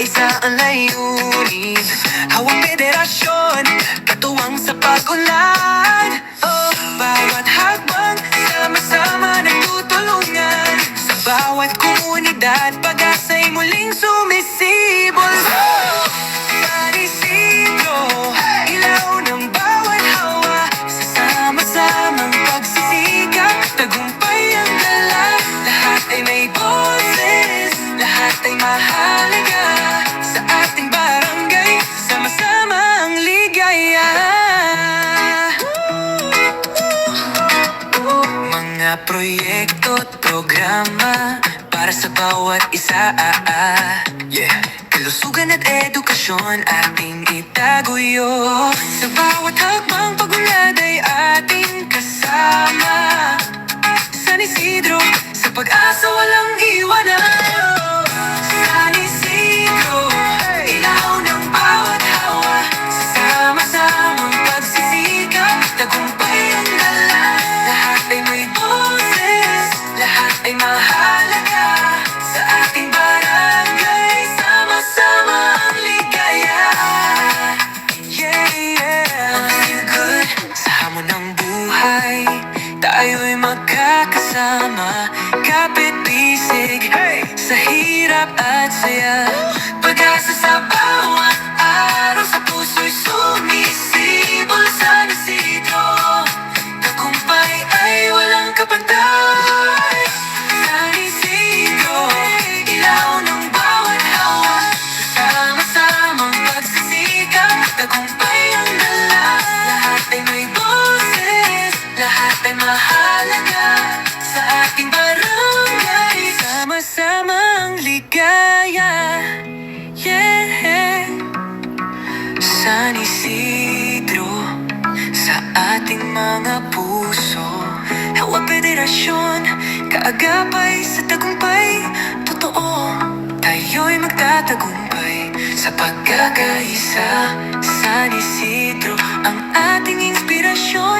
isa ang layunin. Hawak federasyon, katuwang sa pag-unlad. Oh, bawat hakbang, sama-sama nagtutulungan. Sa bawat komunidad, pag-asa'y muling sumisibol. San Isidro, ilaw ng bawat hawa. Sa sama-samang pagsisikap, tagumpay ang dala. Lahat ay may boses, lahat ay mahalaga. Sa ating barangay, sama-sama ang ligaya. Mga proyekto at programa para sa bawat isa. Kalusugan at edukasyon ating itaguyo. Sa bawat hakbang pag-unlad ay ating kasama. San Isidro, sa pag-asa walang iwanan. San Isidro, ilaw ng bawat hawa. Sa sama-samang pagsisikap, tagumpay ang dala. Lahat ay may boses, lahat ay mahalaga. Sa ating barangay, sama-sama ang ligaya. Ang feel good sa hamon ng buhay, tayo'y magkakasama. Kapit-bisig sa hirap at saya. Pag-asa sa bawat araw, sa puso'y sumisibol. San Isidro, tagumpay ay walang kapantay. San Isidro, ilaw ng bawat hawa. Sama-samang pagsisikap, tagumpay ang dala. Lahat ay may boses, lahat ay mahalaga. Sa ating barangay, sama-sama ang ligaya. San Isidro, sa ating mga puso. Hawak federasyon, kaagapay sa tagumpay. Totoo, tayo'y magtatagumpay sa pagkakaisa. San Isidro, ang ating inspirasyon.